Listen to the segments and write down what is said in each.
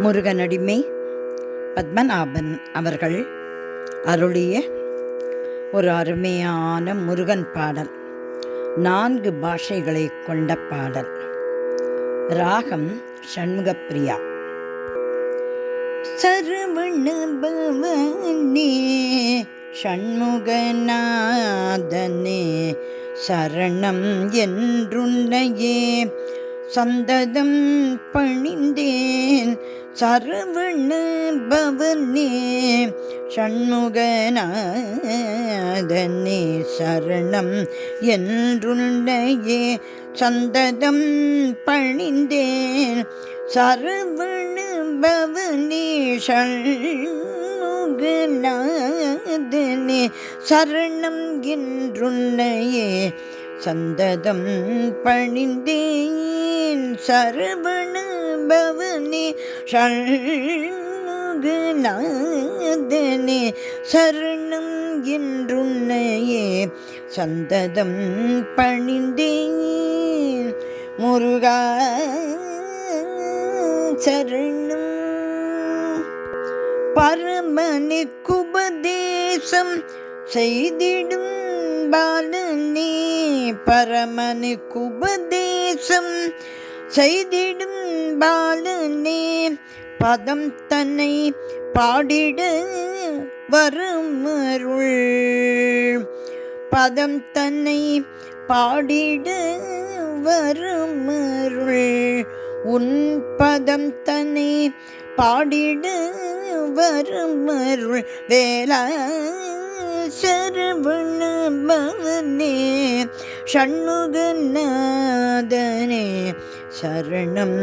முருகனடிமை பத்மநாபன் அவர்கள் அருளிய ஒரு அருமையான முருகன் பாடல். 4 பாஷைகளை கொண்ட பாடல். ராகம் ஷண்முகப்பிரியா. சரவண பவனே ஷண்முகநாதனே சரணம் என்றுன்னையே சந்ததம் பணிந்தேன். சரவண பவனே ஷண்முகநாதனே சரணம் என்றுன்னையே சந்ததம் பணிந்தேன். சரவண பவனே ஷண்முகநாதனே சரணம் என்றுன்னையே சந்ததம் பணிந்தேன். சரவண பவனே ஷண்முகநாதனே சரணம் என்றுன்னையே சந்ததம் பணிந்தேன். முருகா சரணம். பரமனுக்குபதேசம் செய்திடும் பாலனே பரமனுக்குபதேசம் செய்திடும் பாலனே பதம் தன்னை பாடிட வருமருள். பதம் தன்னை பாடிட வருமருள். உன் பதம் தன்னை பாடிட வருமருள். வேலா சரவண பவனே ஷண்முகநாதனே சரணம்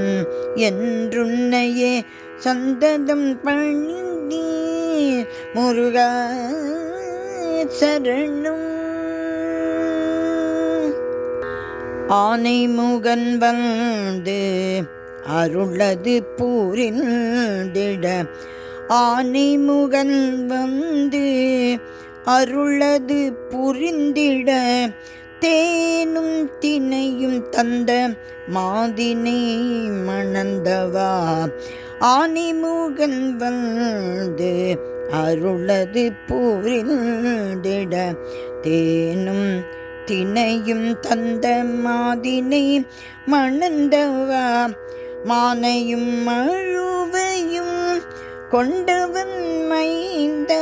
என்றுன்னையே சந்ததம் பணிந்தேன். முருகா சரணம். ஆனைமுகன் வந்து அருளது புரிந்திட. ஆனைமுகன் வந்து அருளது புரிந்திட. தேனும் தினையும் தந்த மாதினை மணந்தவா. ஆனைமுகன் வந்து அருளது புரிந்திட. தேனும் தினையும் தந்த மாதினை மணந்தவா. மானையும் மழுவையும் கொண்டவன் மைந்த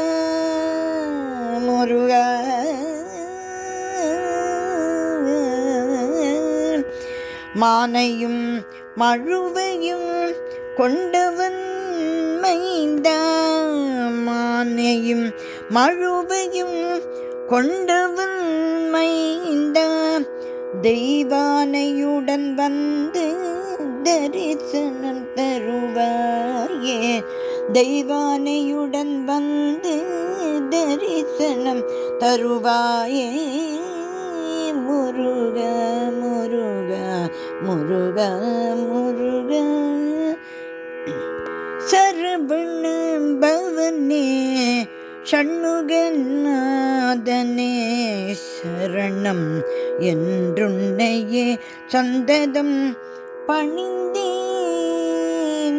முருகா. மானையும் மழுவையும் கொண்டவன் மைந்த. மானையும் மழுவையும் கொண்டவன் மைந்த. தெய்வானையுடன் வந்து தரிசனம் தருவாயே. தெய்வானையுடன் வந்து தரிசனம் தருவாயே. முருகா முருகா முருகா முருகா. சரவண பவனே ஷண்முகநாதனே சரணம் என்றுன்னையே சந்ததம் பணிந்தேன்.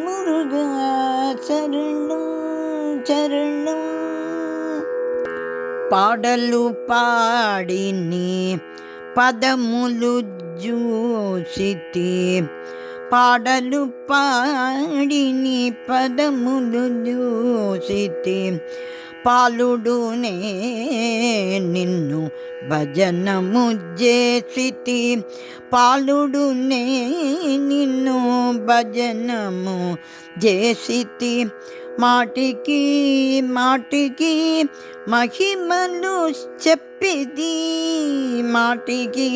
முருகா சரணம் சரணம். పాడలు పాడిని పదములు జూసితి. పాడలు పాడిని పదములు జూసితి. పాలుడునే నిన్ను భజనము చేసితి. పాలుడునే నిన్ను భజనము చేసితి. మాటికి మాటికి మహిమలు చెప్పిది. మాటికి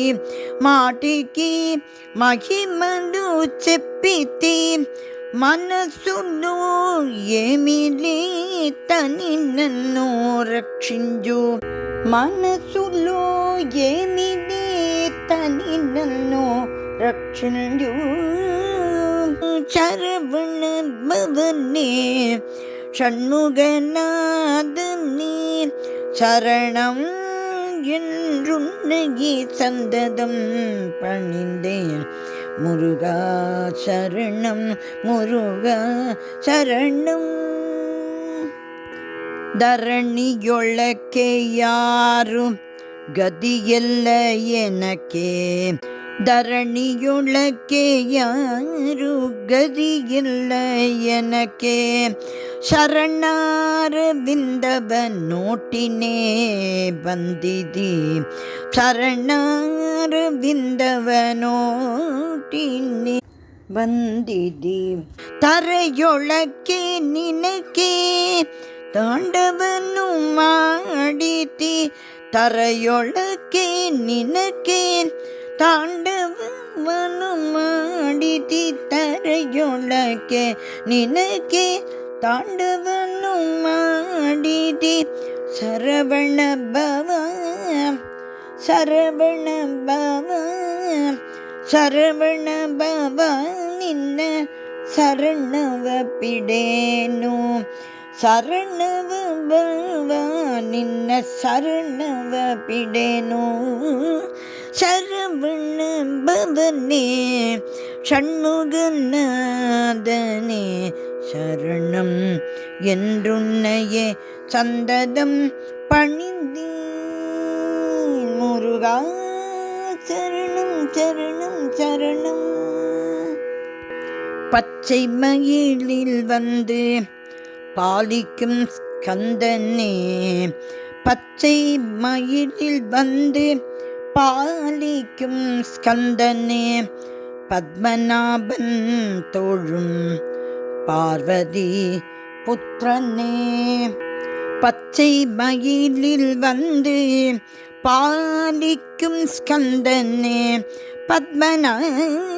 మాటికి మహిమలు చెప్పితి. మనసులో ఏమి లేదని నన్ను రక్షించు. మనసులో ఏమి లేదని నన్ను రక్షించు. சரவண பவனே ஷண்முகநாதனே சரணம் என்றுன்னையே சந்ததம் பணிந்தேன். முருகா சரணம் முருகா சரணம். தரணியொಳಕ್ಕೆ யாரு கதியல்ல எனக்கே, தரணியொಳಕ್ಕೆ யாரு கதியில்ல எனக்கே, ಶರಣಾರವಿಂದವ ನೋಟಿನೇ ಬಂದಿದಿ, ಶರಣಾರವಿಂದವ ನೋಟಿನೇ ಬಂದಿದಿ. ತರೆಯೊಳಕ್ಕೆ ನಿನಗೆ ತಾಂಡವನು ಮಾಡಿತಿ, ತರೆಯೊಳಕ್ಕೆ ನಿನಗೆ ತಾಂಡವನು ಮಾಡಿತಿ, ತರೆಯೊಳಕ್ಕೆ ನಿನಗೆ ತಾಂಡವನು ಮಾಡಿದಿ. ಸರವಣ ಭವ ಸರವಣ ಭವ ಸರವಣ ಭವ ನಿನ್ನ ಶರಣವ ಪಿಡೇನು, ಶರಣವ ಭವ ನಿನ್ನ ಶರಣವ ಪಿಡೇನು. ಶರವಣ ಭವನೇ ஷண்முகநாதனே சரணம் என்றுன்னையே சந்ததம் பணிந்தேன். முருகா சரணம் சரணம் சரணம். பச்சை மயிலில் வந்து பாலிக்கும் ஸ்கந்தனே, பச்சை மயிலில் வந்து பாலிக்கும் ஸ்கந்தனே, பத்மநாபன் தோழும் பார்வதி புத்திரனே. பச்சை மயிலில் வந்து பாலிக்கும் ஸ்கந்தனே, பத்மநாபன்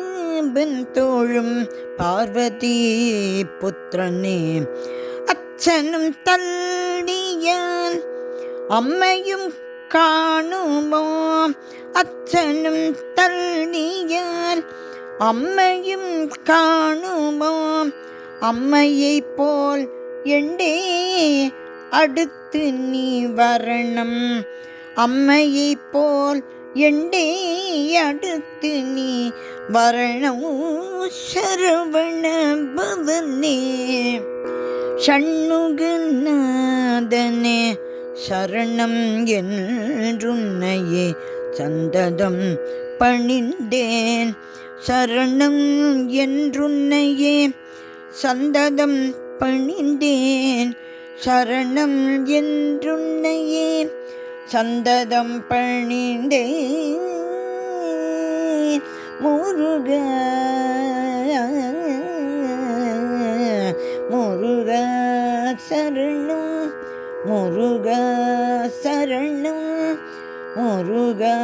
தோழும் பார்வதி புத்திரனே. அச்சனும் தள்ளியான் அம்மையும் காணுமோ, அச்சனும் தள்ளியான் அம்மையும் காணுமோ, அம்மையை போல் எண்டே அடுத்து நீ வரணம், அம்மையை போல் எண்டே அடுத்து நீ வரணம். சரவண பவனே ஷண்முகநாதனே சரணம் என்றுன்னையே சந்ததம் பணிந்தேன், சரணம் என்றுன்னையே சந்ததம் பணிந்தேன், சரணம் என்றுன்னையே சந்ததம் பணிந்தேன். முருகா முருகா சரணம் முருகா சரணம் முருகா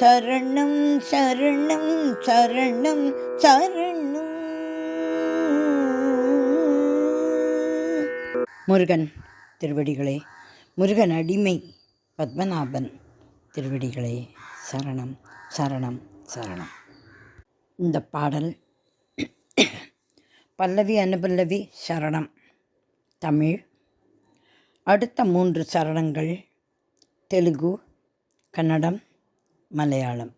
சரணம் சரணம் சரணம் சரணம். முருகன் திருவடிகளே, முருகன் அடிமை பத்மநாபன் திருவடிகளே சரணம் சரணம் சரணம். இந்த பாடல் பல்லவி அனுபல்லவி சரணம் தமிழ். அடுத்த 3 சரணங்கள் தெலுங்கு, கன்னடம், மலையாளம்.